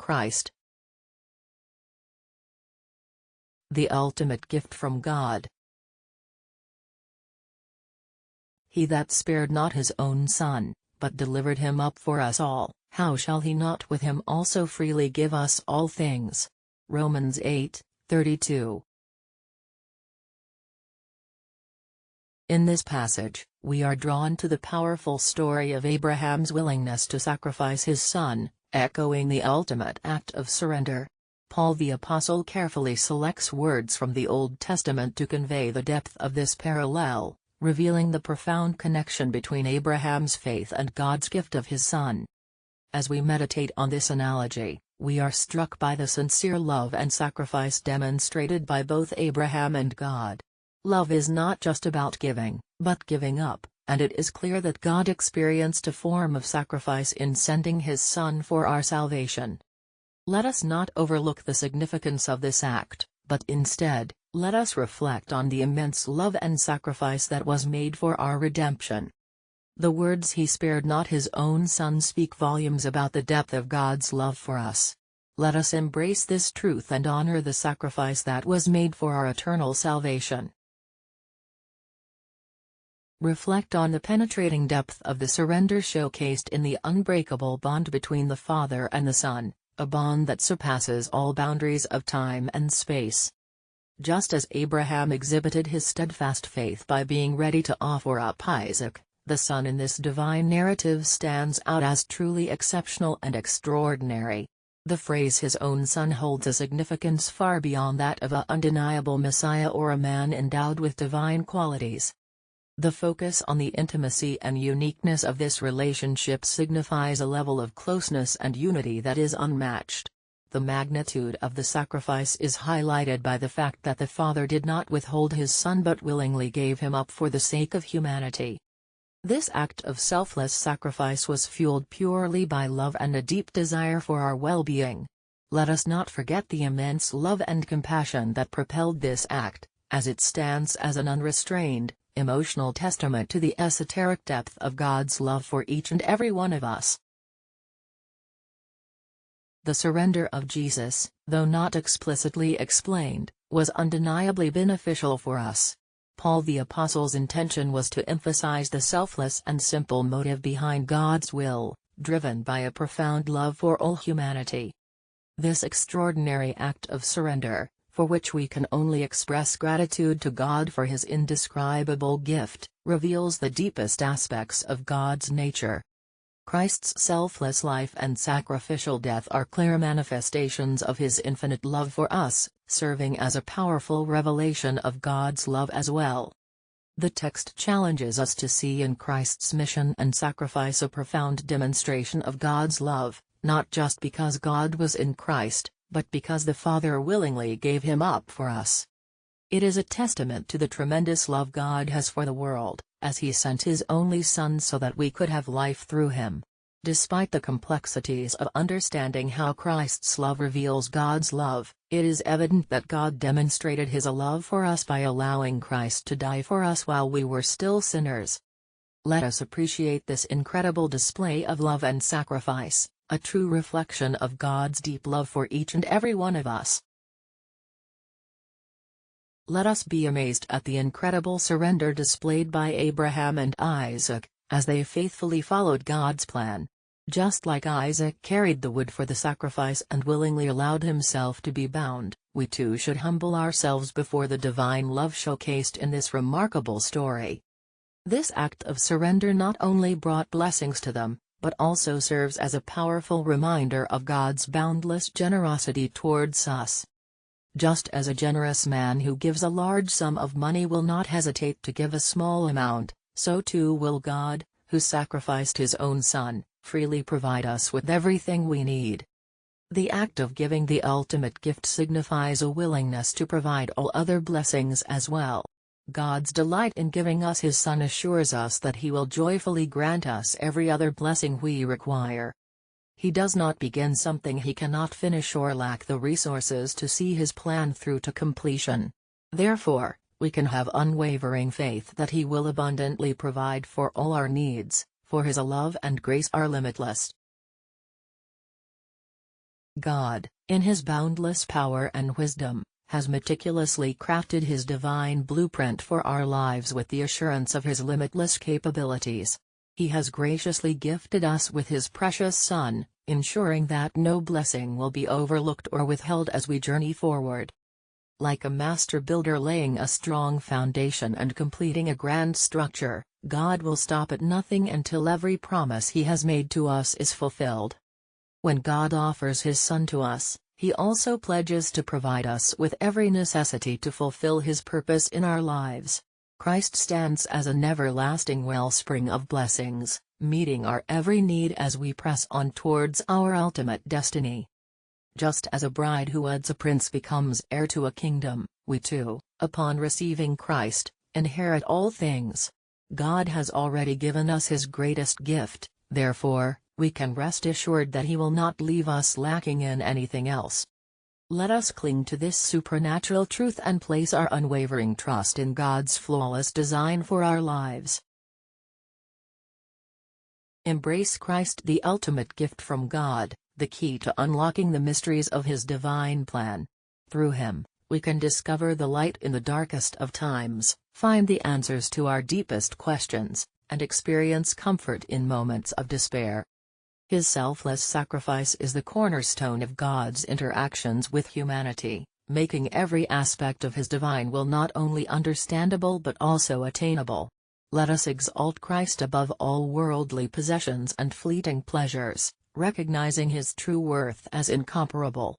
Christ. The ultimate gift from God. He that spared not his own Son, but delivered him up for us all, how shall he not with him also freely give us all things? Romans 8:32. In this passage, we are drawn to the powerful story of Abraham's willingness to sacrifice his son, echoing the ultimate act of surrender. Paul the Apostle carefully selects words from the Old Testament to convey the depth of this parallel, revealing the profound connection between Abraham's faith and God's gift of his son. As we meditate on this analogy, we are struck by the sincere love and sacrifice demonstrated by both Abraham and God. Love is not just about giving, but giving up, and it is clear that God experienced a form of sacrifice in sending his Son for our salvation. Let us not overlook the significance of this act, but instead, let us reflect on the immense love and sacrifice that was made for our redemption. The words "He spared not his own Son" speak volumes about the depth of God's love for us. Let us embrace this truth and honor the sacrifice that was made for our eternal salvation. Reflect on the penetrating depth of the surrender showcased in the unbreakable bond between the Father and the Son, a bond that surpasses all boundaries of time and space. Just as Abraham exhibited his steadfast faith by being ready to offer up Isaac, the Son in this divine narrative stands out as truly exceptional and extraordinary. The phrase "his own Son" holds a significance far beyond that of an undeniable Messiah or a man endowed with divine qualities. The focus on the intimacy and uniqueness of this relationship signifies a level of closeness and unity that is unmatched. The magnitude of the sacrifice is highlighted by the fact that the Father did not withhold his Son but willingly gave him up for the sake of humanity. This act of selfless sacrifice was fueled purely by love and a deep desire for our well-being. Let us not forget the immense love and compassion that propelled this act, as it stands as an unrestrained, emotional testament to the esoteric depth of God's love for each and every one of us. The surrender of Jesus, though not explicitly explained, was undeniably beneficial for us. Paul the Apostle's intention was to emphasize the selfless and simple motive behind God's will, driven by a profound love for all humanity. This extraordinary act of surrender, for which we can only express gratitude to God for his indescribable gift, reveals the deepest aspects of God's nature. Christ's selfless life and sacrificial death are clear manifestations of his infinite love for us, serving as a powerful revelation of God's love as well. The text challenges us to see in Christ's mission and sacrifice a profound demonstration of God's love, not just because God was in Christ, but because the Father willingly gave him up for us. It is a testament to the tremendous love God has for the world, as he sent his only Son so that we could have life through him. Despite the complexities of understanding how Christ's love reveals God's love, it is evident that God demonstrated his love for us by allowing Christ to die for us while we were still sinners. Let us appreciate this incredible display of love and sacrifice, a true reflection of God's deep love for each and every one of us. Let us be amazed at the incredible surrender displayed by Abraham and Isaac, as they faithfully followed God's plan. Just like Isaac carried the wood for the sacrifice and willingly allowed himself to be bound, we too should humble ourselves before the divine love showcased in this remarkable story. This act of surrender not only brought blessings to them, but also serves as a powerful reminder of God's boundless generosity towards us. Just as a generous man who gives a large sum of money will not hesitate to give a small amount, so too will God, who sacrificed his own Son, freely provide us with everything we need. The act of giving the ultimate gift signifies a willingness to provide all other blessings as well. God's delight in giving us his Son assures us that he will joyfully grant us every other blessing we require. He does not begin something he cannot finish or lack the resources to see his plan through to completion. Therefore, we can have unwavering faith that he will abundantly provide for all our needs, for his love and grace are limitless. God, in His boundless power and wisdom, has meticulously crafted His divine blueprint for our lives with the assurance of His limitless capabilities. He has graciously gifted us with His precious Son, ensuring that no blessing will be overlooked or withheld as we journey forward. Like a master builder laying a strong foundation and completing a grand structure, God will stop at nothing until every promise He has made to us is fulfilled. When God offers His Son to us, He also pledges to provide us with every necessity to fulfill His purpose in our lives. Christ stands as an everlasting wellspring of blessings, meeting our every need as we press on towards our ultimate destiny. Just as a bride who weds a prince becomes heir to a kingdom, we too, upon receiving Christ, inherit all things. God has already given us His greatest gift, therefore, we can rest assured that He will not leave us lacking in anything else. Let us cling to this supernatural truth and place our unwavering trust in God's flawless design for our lives. Embrace Christ, the ultimate gift from God, the key to unlocking the mysteries of His divine plan. Through Him, we can discover the light in the darkest of times, find the answers to our deepest questions, and experience comfort in moments of despair. His selfless sacrifice is the cornerstone of God's interactions with humanity, making every aspect of His divine will not only understandable but also attainable. Let us exalt Christ above all worldly possessions and fleeting pleasures, recognizing His true worth as incomparable.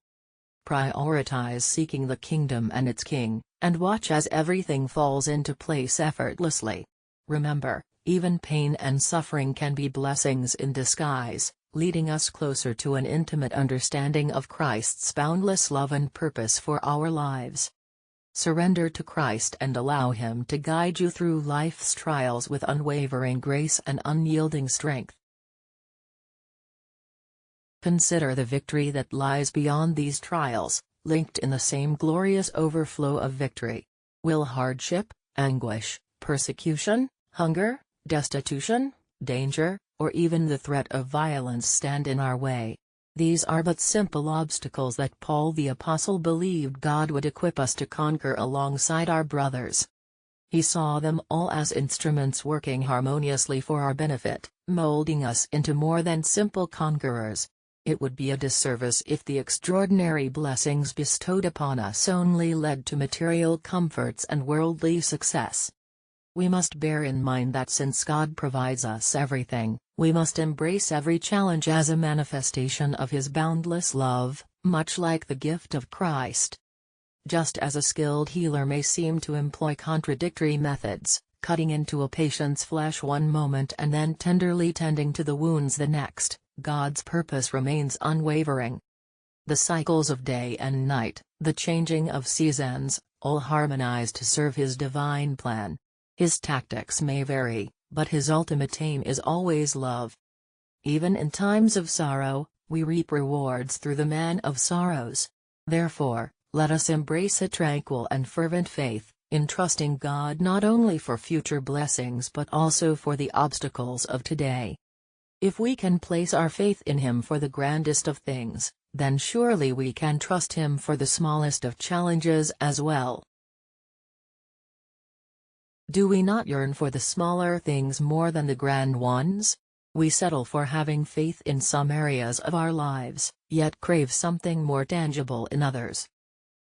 Prioritize seeking the kingdom and its King, and watch as everything falls into place effortlessly. Remember, even pain and suffering can be blessings in disguise, leading us closer to an intimate understanding of Christ's boundless love and purpose for our lives. Surrender to Christ and allow Him to guide you through life's trials with unwavering grace and unyielding strength. Consider the victory that lies beyond these trials, linked in the same glorious overflow of victory. Will hardship, anguish, persecution, hunger, destitution, danger, or even the threat of violence stand in our way? These are but simple obstacles that Paul the Apostle believed God would equip us to conquer alongside our brothers. He saw them all as instruments working harmoniously for our benefit, molding us into more than simple conquerors. It would be a disservice if the extraordinary blessings bestowed upon us only led to material comforts and worldly success. We must bear in mind that since God provides us everything, we must embrace every challenge as a manifestation of His boundless love, much like the gift of Christ. Just as a skilled healer may seem to employ contradictory methods, cutting into a patient's flesh one moment and then tenderly tending to the wounds the next, God's purpose remains unwavering. The cycles of day and night, the changing of seasons, all harmonize to serve His divine plan. His tactics may vary, but His ultimate aim is always love. Even in times of sorrow, we reap rewards through the Man of Sorrows. Therefore, let us embrace a tranquil and fervent faith, in trusting God not only for future blessings but also for the obstacles of today. If we can place our faith in Him for the grandest of things, then surely we can trust Him for the smallest of challenges as well. Do we not yearn for the smaller things more than the grand ones? We settle for having faith in some areas of our lives, yet crave something more tangible in others.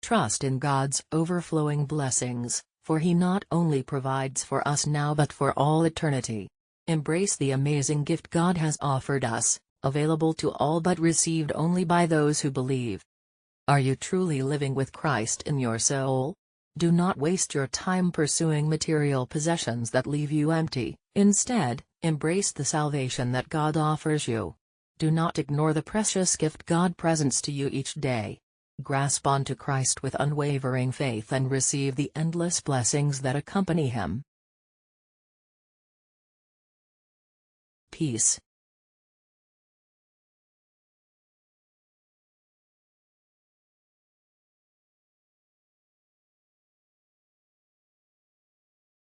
Trust in God's overflowing blessings, for He not only provides for us now but for all eternity. Embrace the amazing gift God has offered us, available to all but received only by those who believe. Are you truly living with Christ in your soul? Do not waste your time pursuing material possessions that leave you empty. Instead, embrace the salvation that God offers you. Do not ignore the precious gift God presents to you each day. Grasp onto Christ with unwavering faith and receive the endless blessings that accompany Him. Peace.